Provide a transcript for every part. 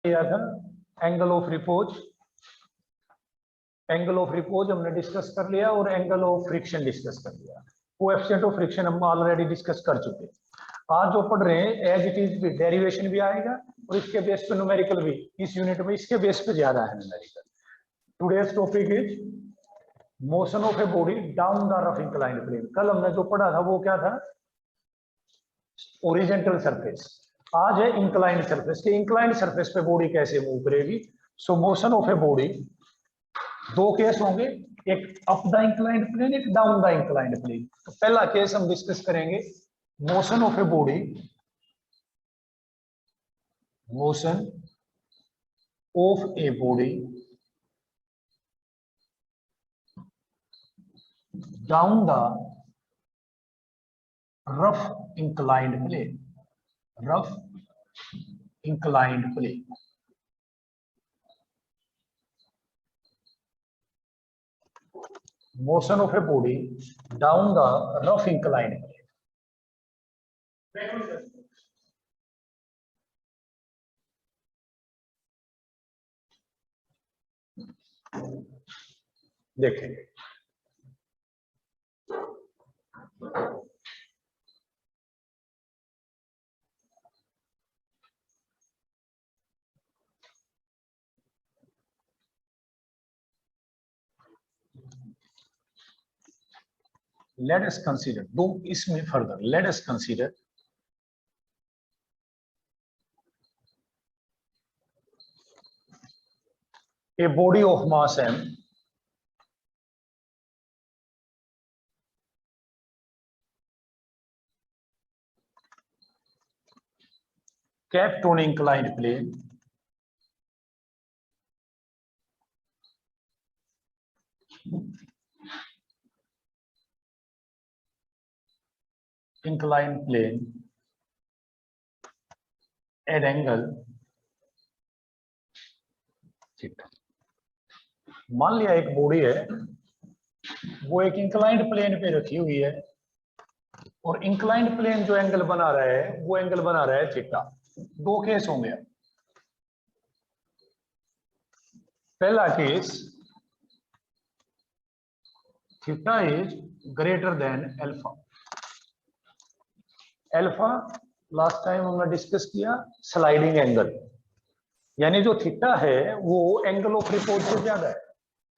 किया था angle of repose, angle of repose हमने डिस्कस कर लिया और एंगल ऑफ फ्रिक्शन डिस्कस कर लिया। कोएफिशिएंट ऑफ फ्रिक्शन हम ऑलरेडी डिस्कस कर चुके। आज जो पढ़ रहे हैं एज इट इज भी डेरिवेशन भी आएगा और इसके बेस पे न्यूमेरिकल भी, इस यूनिट में इसके बेस पे ज्यादा है numerical. Today's topic is motion of a body down the rough inclined plane. कल हमने जो पढ़ा था वो क्या था, ओरिजेंटल सरफेस। आज है इंक्लाइंड सरफेस के इंक्लाइंड सरफेस पे बॉडी कैसे मूव करेगी। So motion of a body दो केस होंगे, एक अप द इंक्लाइंड प्लेन, एक डाउन द इंक्लाइंड प्लेन। तो पहला केस हम डिस्कस करेंगे motion of a body, motion of a body down the rough inclined plane, rough inclined plane. Motion of a body down the rough inclined plane. देखेंगे let us consider, दो इसमें further let us consider a body of mass m kept on inclined plane inclined plane at angle theta. मान लिया एक body है, वो एक inclined plane पे रखी हुई है और इंक्लाइंड प्लेन जो एंगल बना रहा है वो एंगल बना रहा है थीटा। दो केस होंगे। पहला case theta is greater than alpha. Alpha last time हमने डिस्कस किया स्लाइडिंग एंगल, यानी जो थीटा है वो एंगल ऑफ रिपोज से ज्यादा है।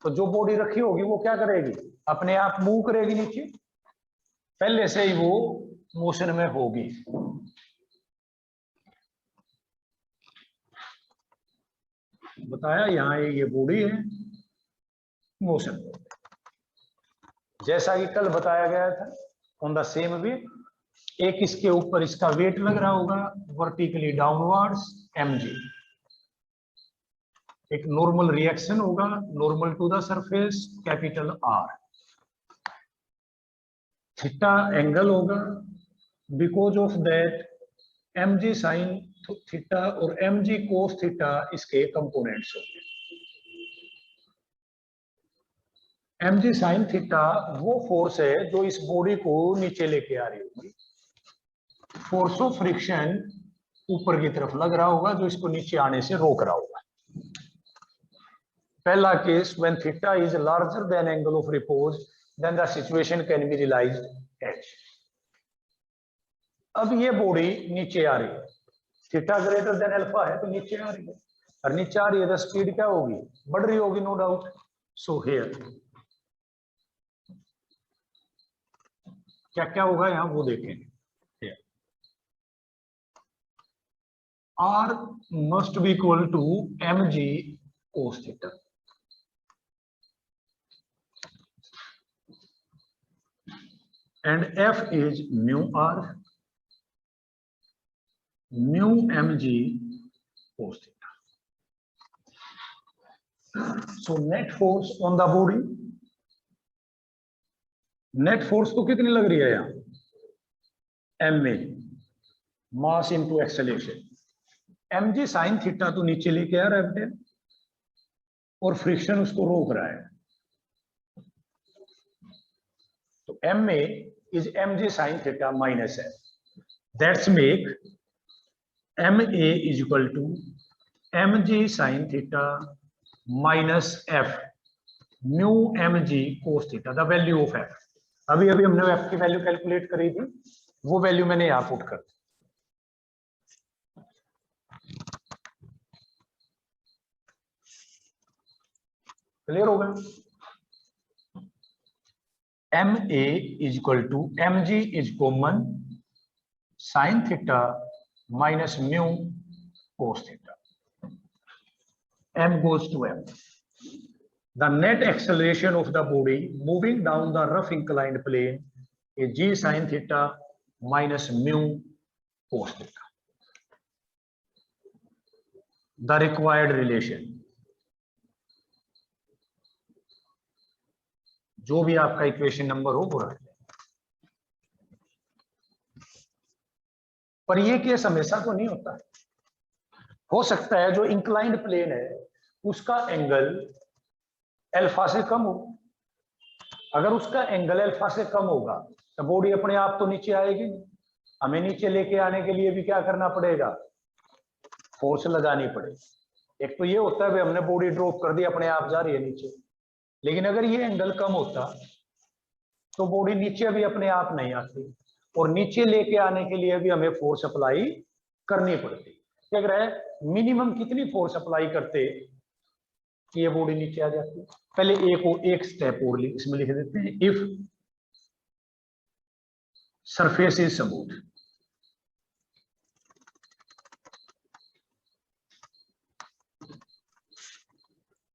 तो जो बॉडी रखी होगी वो क्या करेगी, अपने आप मूव करेगी नीचे, पहले से ही वो मोशन में होगी। बताया यहां ये बॉडी है मोशन, जैसा कि कल बताया गया था ऑन द सेम वे। एक इसके ऊपर इसका वेट लग रहा होगा वर्टिकली डाउनवर्ड्स mg, एक नॉर्मल रिएक्शन होगा normal to the surface capital R। Theta angle होगा, because of that mg sine theta और mg कोस थीटा इसके कंपोनेंट्स होंगे। mg साइन थीटा वो फोर्स है जो इस बॉडी को नीचे लेके आ रही होगी। फोर्स ऑफ फ्रिक्शन ऊपर की तरफ लग रहा होगा जो इसको नीचे आने से रोक रहा होगा। पहला case when theta is larger than angle of repose then the situation can be realised as. अब ये बॉडी नीचे आ रही है, थीटा ग्रेटर देन अल्फा है तो नीचे आ रही है, और नीचे आ रही है तो स्पीड क्या होगी, बढ़ रही होगी नो डाउट। सो हियर क्या क्या होगा यहां वो देखेंगे। R must be equal to mg cos theta, and F is mu R, mu mg cos theta. So net force on the body, net force तो कितनी लग रही है यहाँ, ma, mass into acceleration। mg sine theta तो नीचे लेके आ रहा है और फ्रिक्शन उसको रोक रहा है। तो ma is mg sin theta minus f, that's make ma is equal to m ji sine theta minus f mu M G cos theta, the value of f. अभी अभी हमने एफ की वैल्यू कैलकुलेट करी थी, वो value मैंने यहां put कर दी। क्लियर हो गया। M A is equal to m g is common sine theta minus mu cos theta, m goes to m. The net acceleration of the body moving down the rough inclined plane is g sin theta minus mu cos theta. The required relation, जो भी आपका equation number हो वो रख लें। पर ये case हमेशा तो नहीं होता, हो सकता है जो इंक्लाइंड प्लेन है उसका एंगल अल्फा से कम हो। अगर उसका एंगल अल्फा से कम होगा तो बॉडी अपने आप तो नीचे आएगी, हमें नीचे लेके आने के लिए भी क्या करना पड़ेगा, फोर्स लगानी पड़ेगी। एक तो ये होता है भाई हमने बॉडी ड्रॉप कर दी, अपने आप जा रही है नीचे, लेकिन अगर ये एंगल कम होता तो बॉडी नीचे भी अपने आप नहीं आती, और नीचे लेके आने के लिए भी हमें फोर्स अप्लाई करनी पड़ती। क्या कह रहा है, मिनिमम कितनी फोर्स अप्लाई करते कि ये बॉडी नीचे आ जाती। पहले एक स्टेप और इसमें लिख देते हैं, इफ सरफेस इज स्मूथ,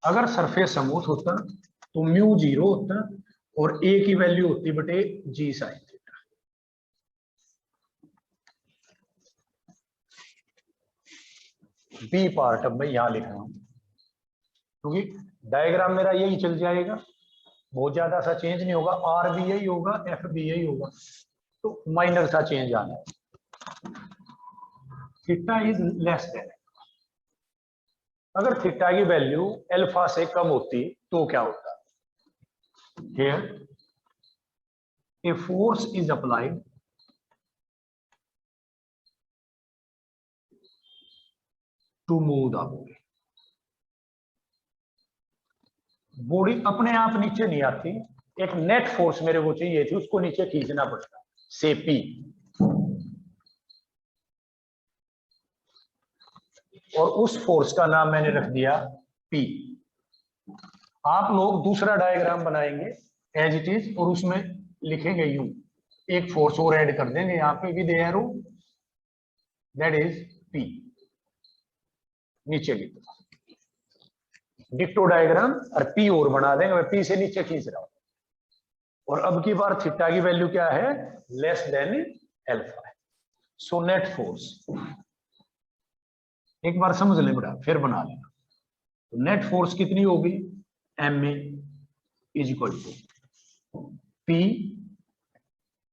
अगर सरफेस स्मूथ होता तो म्यू 0 होता और ए की वैल्यू होती बटे जी साइन थीटा। बी पार्ट अब मैं यहां लिख रहा हूं क्योंकि डायग्राम मेरा यही चल जाएगा, बहुत ज्यादा सा चेंज नहीं होगा, आर भी यही होगा, एफ भी यही होगा, तो माइनर सा चेंज आना है। थीटा इज लेस देन, अगर थीटा की वैल्यू अल्फा से कम होती तो क्या होता, here a force is applied to move the body, body अपने आप नीचे नहीं आती, एक नेट फोर्स मेरे को चाहिए थी, उसको नीचे खींचना पड़ता, से पी, और उस फोर्स का नाम मैंने रख दिया पी। आप लोग दूसरा डायग्राम बनाएंगे एज इट इज और उसमें लिखेंगे यू, एक फोर्स और ऐड कर देंगे यहां पे with arrow, that is P, नीचे की तरफ डिक्टो डायग्राम, और पी और बना देंगे, मैं पी से नीचे खींच रहा हूं, और अब की बार थीटा की वैल्यू क्या है, लेस देन अल्फा है। सो नेट फोर्स, एक बार समझ लें बेटा फिर बना लेना, तो नेट फोर्स कितनी होगी, m A is equal to p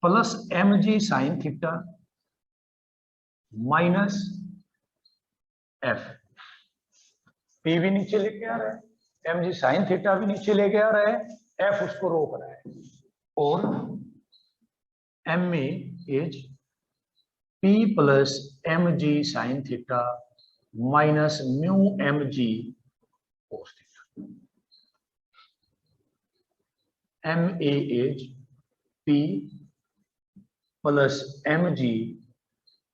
plus M G sine theta minus f. P भी नीचे लेके आ रहा है, एम जी साइन थीटा भी नीचे लेके आ रहा है, एफ उसको रोक रहा है, और M A is p plus M G sine theta minus mu M G cos theta. M A is p plus M G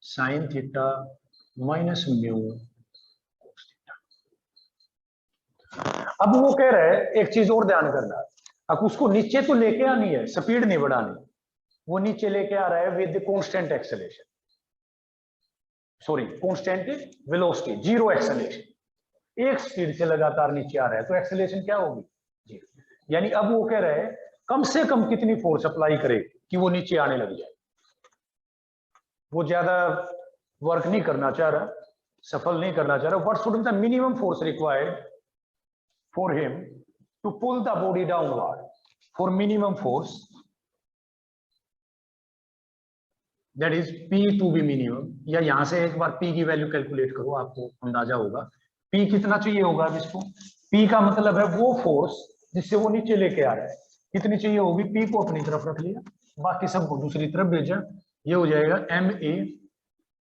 sine theta minus mu. अब वो कह रहे हैं एक चीज और ध्यान करना, अब उसको नीचे तो लेके आनी है, स्पीड नहीं बढ़ानी, वो नीचे लेके आ रहा है with constant acceleration, sorry constant velocity, zero acceleration, एक स्पीड से लगातार नीचे आ रहा है तो एक्सेलरेशन क्या होगी, जीरो। यानी अब वो कह रहे हैं कम से कम कितनी फोर्स अप्लाई करे कि वो नीचे आने लग जाए, वो ज्यादा वर्क नहीं करना चाह रहा, सफल नहीं करना चाह रहा, what should be the minimum force required for him to pull the body downward, for minimum force, that is P to be minimum, या यहां से एक बार P की वैल्यू कैलकुलेट करो, आपको अंदाजा होगा P कितना चाहिए होगा। अब इसको P का मतलब है वो फोर्स जिससे वो नीचे लेके आ रहा है, कितनी चाहिए होगी, P को अपनी तरफ रख लिया, बाकी सबको दूसरी तरफ भेजा, ये हो जाएगा m a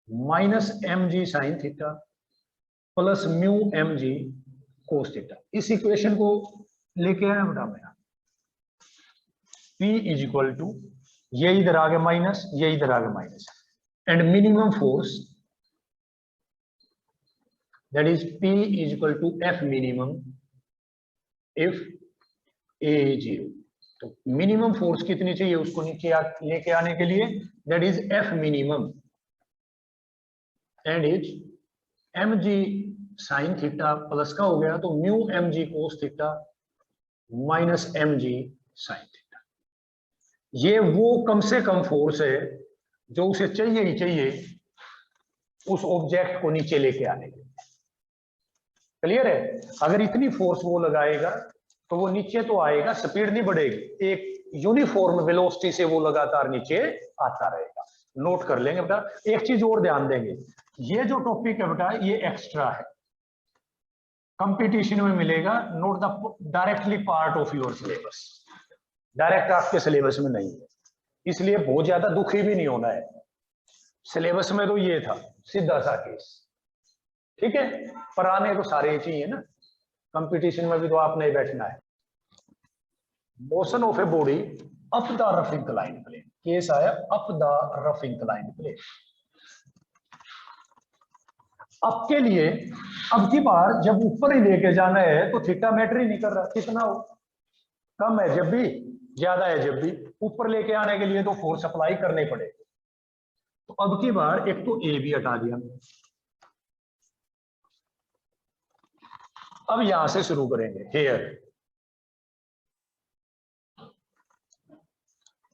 minus M G sine theta plus mu M G cos theta. इस इक्वेशन को लेके आया बेटा मैं, P इज इक्वल टू, ये इधर आ गया माइनस, ये इधर आ गया minus, and minimum force that is P is equal to F minimum if A zero. तो मिनिमम फोर्स कितनी चाहिए उसको नीचे लेके आने के लिए, that is F minimum and is m ji sine theta plus का हो गया तो mu M G cos theta minus M G sine theta. ये वो कम से कम फोर्स है जो उसे चाहिए ही चाहिए उस ऑब्जेक्ट को नीचे लेके आने के लिए। क्लियर है? अगर इतनी फोर्स वो लगाएगा तो वो नीचे तो आएगा, स्पीड नहीं बढ़ेगी, एक यूनिफॉर्म वेलोसिटी से वो लगातार नीचे आता रहेगा। नोट कर लेंगे बेटा। एक चीज और ध्यान देंगे, ये जो टॉपिक है बेटा ये एक्स्ट्रा है, कंपटीशन में मिलेगा, note the directly part of your syllabus, direct आपके सिलेबस में नहीं है, इसलिए बहुत ज्यादा दुखी भी नहीं होना है। सिलेबस में तो ये था सीधा सा केस, ठीक है, पर आने तो सारे चाहिए ना, कंपटीशन में भी तो आपने बैठना है। Motion of a body up the rough incline plane, case आया up the rough incline plane. अब के लिए अब की बार जब ऊपर ही लेके जाना है तो थीटा मैटर ही नहीं कर रहा, कितना हो, कम है जब भी, ज्यादा है जब भी, ऊपर लेके आने के लिए तो फोर्स अप्लाई करने पड़ेगा। तो अब की बार एक तो ए भी हटा दिया, अब यहां से शुरू करेंगे। हेयर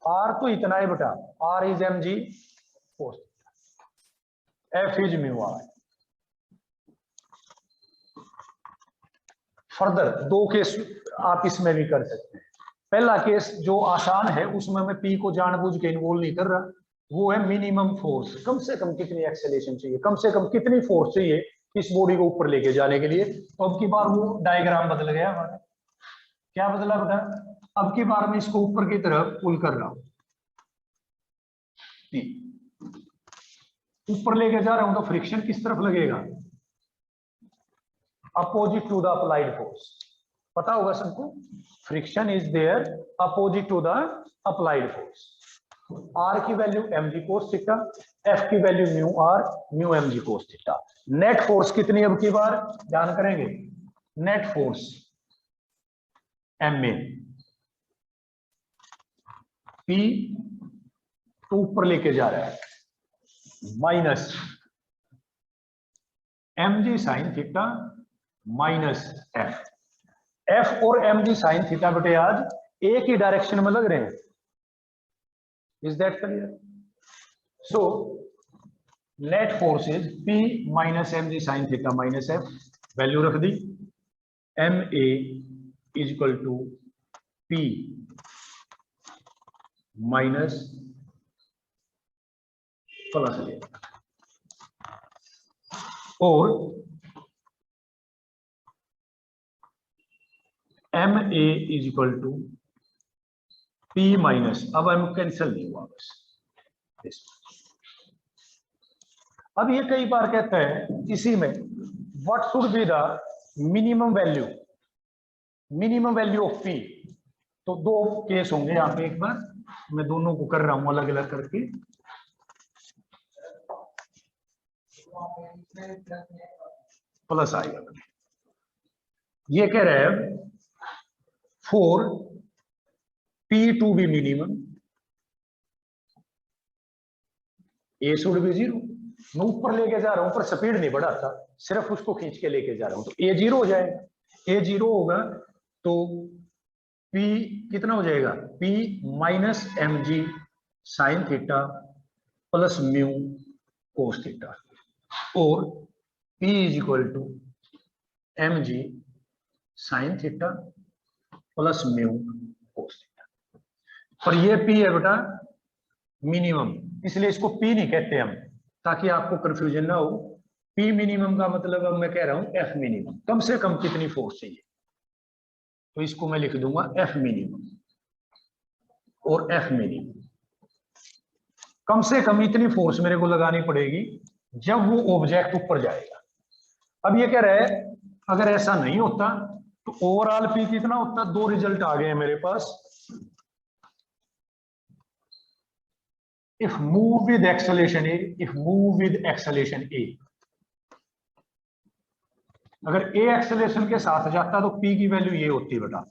आर तो इतना है बेटा, r is m ji cos, f is mu r. Further दो केस आप इसमें भी कर सकते हैं। पहला केस जो आसान है उसमें मैं पी को जानबूझ के इन्वॉल्व नहीं कर रहा, वो है मिनिमम फोर्स, कम से कम कितनी एक्सेलेरेशन चाहिए, कम से कम कितनी फोर्स चाहिए इस बॉडी को ऊपर लेके जाने के लिए। तो अब की बार वो डायग्राम बदल गया हमारा, क्या बदला बेटा, अब की बार मैं इसको ऊपर की तरफ पुल कर रहा हूं, ऊपर लेके जा रहा हूं तो फ्रिक्शन किस तरफ लगेगा, opposite to the applied force. पता होगा सबको, friction is there opposite to the applied force. R की वैल्यू एम जी कोस थीटा, एफ की value mu R mu M G cos theta. Net force कितनी अब की बार ध्यान करेंगे, net force M A, P तो ऊपर लेके जा रहा है minus M G sine theta minus F. F और एम जी साइन थीटा बेटे आज एक ही डायरेक्शन में लग रहे हैं, is that clear? So net force is P minus M G sine theta minus F, value रख दी, M A is equal to P minus plus ले, और M A is equal to P minus, अब M cancel नहीं हुआ बस। अब ये कई बार कहते हैं इसी में, what should be the minimum value of P. तो दो केस होंगे यहां पे, एक बार मैं दोनों को कर रहा हूं अलग अलग करके। प्लस आएगा, ये कह रहे हैं for p to be minimum a should be zero. मैं ऊपर लेके जा रहा हूं पर स्पीड नहीं बढ़ाता, सिर्फ उसको खींच के लेके जा रहा हूं, तो ए जीरो हो जाएगा। ए जीरो होगा तो पी कितना हो जाएगा, p minus M G sine theta plus mu cos theta, और P is equal to m ji sine theta plus mu cos theta. और ये P है बेटा मिनिमम, इसलिए इसको P नहीं कहते हम, ताकि आपको कंफ्यूजन ना हो। P मिनिमम का मतलब अब मैं कह रहा हूं F मिनिमम, कम से कम कितनी फोर्स चाहिए, तो इसको मैं लिख दूंगा F मिनिमम और F मिनिमम। कम से कम इतनी फोर्स मेरे को लगानी पड़ेगी जब वो ऑब्जेक्ट ऊपर जाएगा। अब ये कह रहा है अगर ऐसा नहीं होता तो ओवरऑल पी कितना होता, दो रिजल्ट आ गए हैं मेरे पास। If move with acceleration A, if move with acceleration A, अगर ए एक्सेलेरेशन के साथ जाता तो पी की वैल्यू ये होती है बेटा,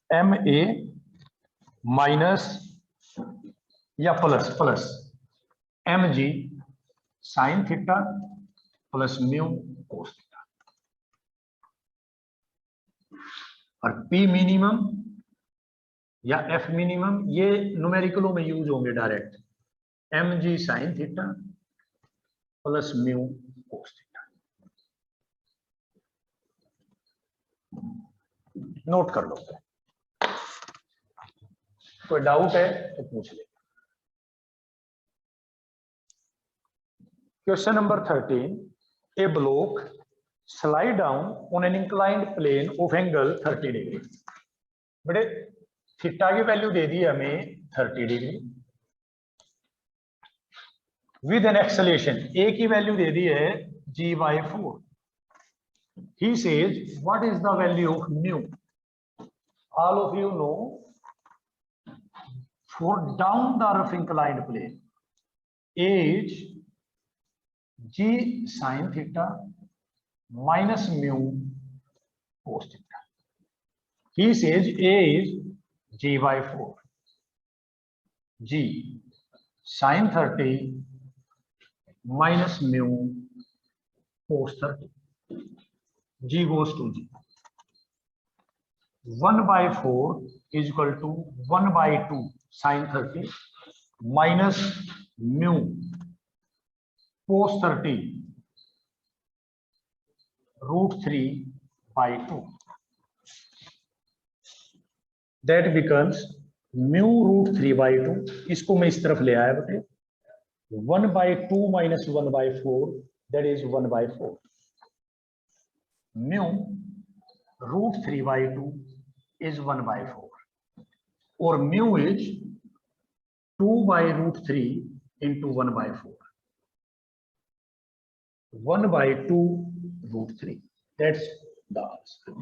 एम ए माइनस या plus plus M G sine theta plus mu cos theta, और पी मिनिमम या एफ मिनिमम ये न्यूमेरिकलों में यूज होंगे डायरेक्ट, एम जी sine theta plus mu cos theta. Note कर लो, कोई डाउट है तो पूछ ले। Question number 13, a block slide down on an inclined plane of angle 30 degree. बेटे थीटा की वैल्यू दे दी हमें 30 degree, with an acceleration a की वैल्यू दे दी है g/4। He says what is the value of mu. All of you know for down the rough inclined plane is g sin theta minus mu cos theta. He says A is g/4, g sin 30 minus mu cos 30, g goes to g, 1/4 is equal to 1/2 sin 30 minus mu cos 30 √3/2, that becomes mu √3/2। इसको मैं इस तरफ ले आया बेटे, 1/2 minus 1/4 that is 1/4, mu √3/2 is 1/4, और mu is 2/√3 into 1/4, 1/2√3, that's the answer।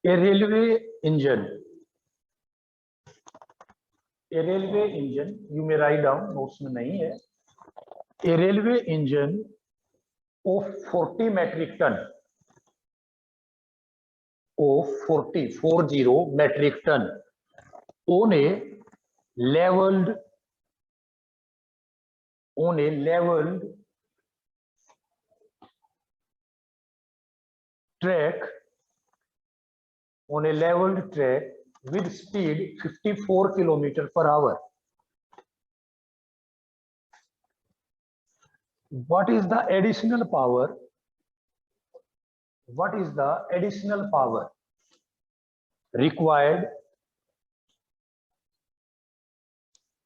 A railway engine, you may write down, notes में नहीं है। A railway engine of 40 metric ton, of 40 metric ton on a leveled track with speed 54 km/h. What is the additional power required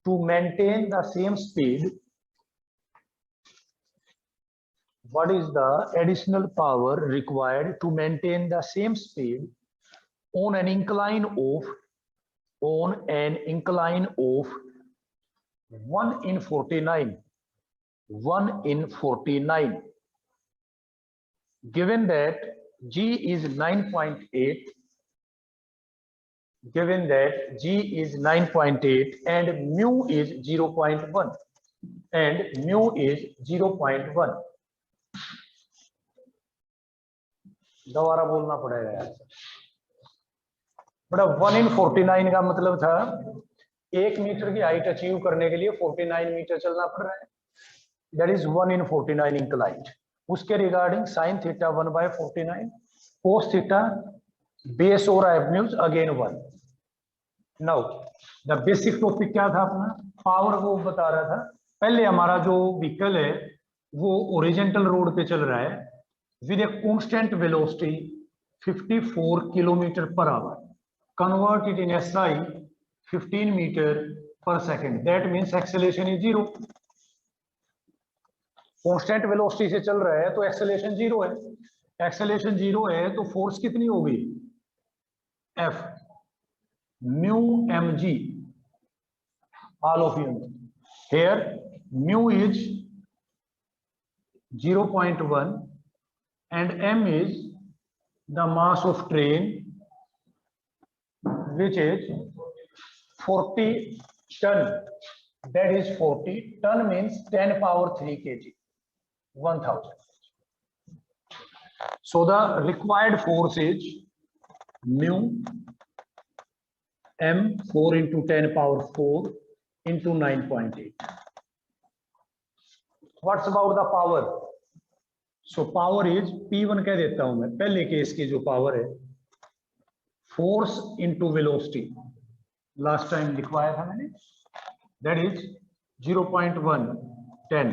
to maintain the same speed? What is the additional power required to maintain the same speed on an incline of 1/49, given that g is 9.8, and mu is 0.1, दोबारा बोलना पड़ेगा यार, बड़ा 1/49 का मतलब था 1 metre की height achieve करने के लिए 49 मीटर चलना पड़ रहा है, दैट इज 1/49 इंक्लाइंड। उसके regarding sine theta 1/49, cos theta base और hypotenuse again 1। Now the basic topic क्या था अपना, पावर को बता रहा था। पहले हमारा जो व्हीकल है वो ओरिजेंटल रोड पे चल रहा है with a constant velocity 54 km/h, convert it in SI 15 m/s, that means acceleration is 0। Constant velocity से चल रहा है तो एक्सेलरेशन 0 है, एक्सेलरेशन 0 है तो फोर्स कितनी होगी, F mu mg all of you know. Here mu is 0.1 and m is the mass of train, which is 40 ton. That is 40 ton means 10 power 3 kg, 1000. So the required force is mu m 4 into 10 power 4 into 9.8. What's about the power? So power is P1 कह देता हूं मैं, पहले case की जो power है, force into velocity, last time लिखवाया था मैंने, दैट इज 0.1 10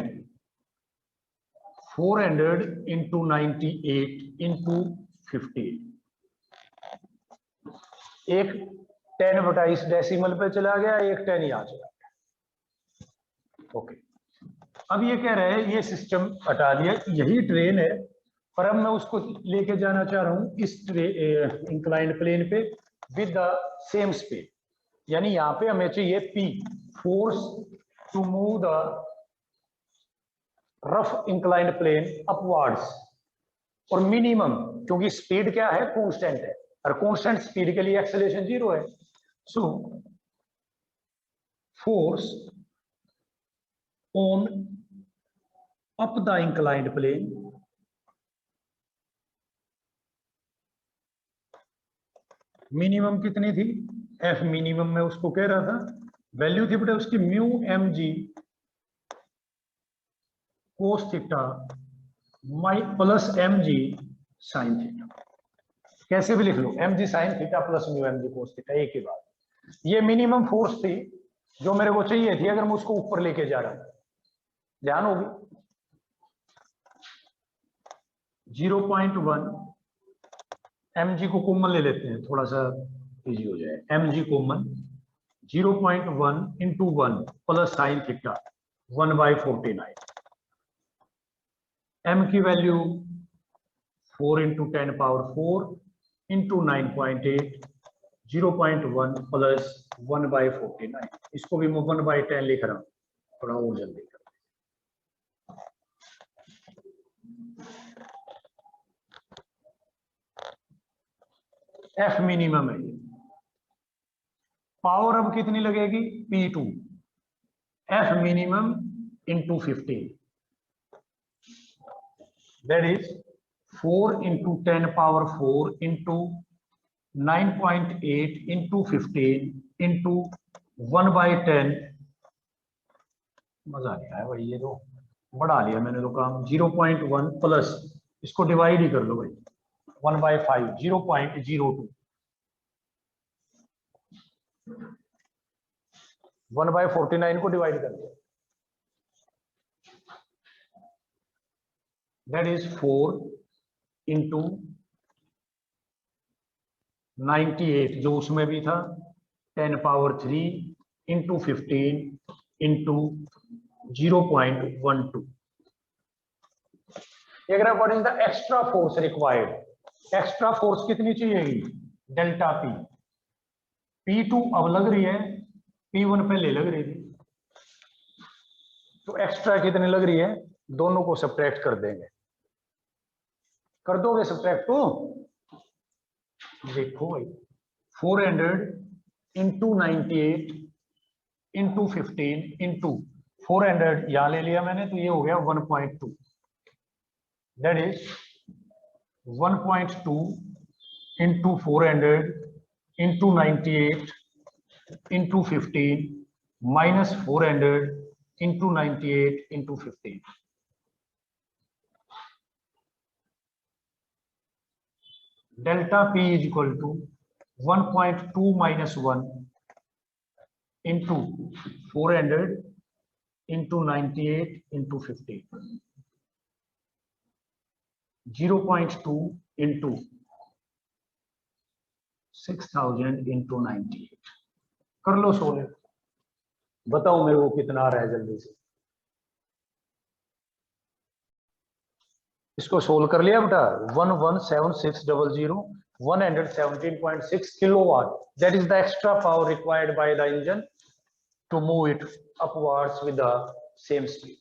400 into 98 into 50. एक 10/20 डेसिमल पे चला गया, एक 10 यहाँ चला गया। ओके, अब ये कह रहे हैं ये सिस्टम हटा दिया, यही ट्रेन है, पर अब मैं उसको लेके जाना चाह रहा हूं इस इंक्लाइंड प्लेन पे विद द सेम स्पीड। यानी यहाँ पे हमें चाहिए P, force to move the rough inclined plane upwards, और मिनिमम, क्योंकि स्पीड क्या है, कांस्टेंट है, और कांस्टेंट स्पीड के लिए एक्सेलरेशन 0 है। So force on up the inclined plane minimum कितनी थी, एफ मिनिमम में उसको कह रहा था, वैल्यू थी बेटा उसकी mu M G cos theta my plus M G sine theta. कैसे भी लिख लो, एम जी sine theta plus mu M G cos theta, एक ही बात। ये मिनिमम फोर्स थी जो मेरे को चाहिए थी अगर मैं उसको ऊपर लेके जा रहा हूं, ध्यान होगी। 0.1 एम जी को कॉमन ले लेते हैं, थोड़ा सा इजी हो जाए, m g common 0.1 into 1 plus sine theta 1/49। m की वैल्यू 4 into 10 power 4 into 9.8, 0.1 प्लस 1/49। इसको भी मैं 1/10 लिख रहा हूं, थोड़ा और जल्दी कर। एफ मिनिमम है ये, पावर अब कितनी लगेगी, P2, F minimum into 15, that is 4 into 10 power 4 into 9.8 into 15 into 1/10। मजा नहीं आया भाई, ये तो बढ़ा लिया मैंने तो काम। 0.1 प्लस, इसको डिवाइड ही कर लो भाई, 1/5, 0.02, 1/49 को डिवाइड कर दो, that is 4 into 98 जो उसमें भी था, 10 power 3 into 15 into 0.12। According the extra force required, extra force कितनी चाहिए, डेल्टा P। P2 अब लग रही है, P1 पहले लग रही थी, तो एक्स्ट्रा कितनी लग रही है, दोनों को सब्ट्रैक्ट कर देंगे। कर दोगे सब्ट्रैक्ट तो देखो भाई, 400 into 98 into 15 into 400 यहां ले लिया मैंने, तो ये हो गया 1.2, that is 1.2 into 400 into 98 into 15 minus 400 into 98 into 15। Delta P is equal to 1.2 minus 1 into 400 into 98 into 15, 0.2 into 6000 into 98। कर लो सोल्व, बताओ मेरे को कितना आ रहा है जल्दी से। इसको सोल्व कर लिया बेटा, 117600 117.6 kilowatt, that is the extra power required by the engine to move it upwards with the same speed.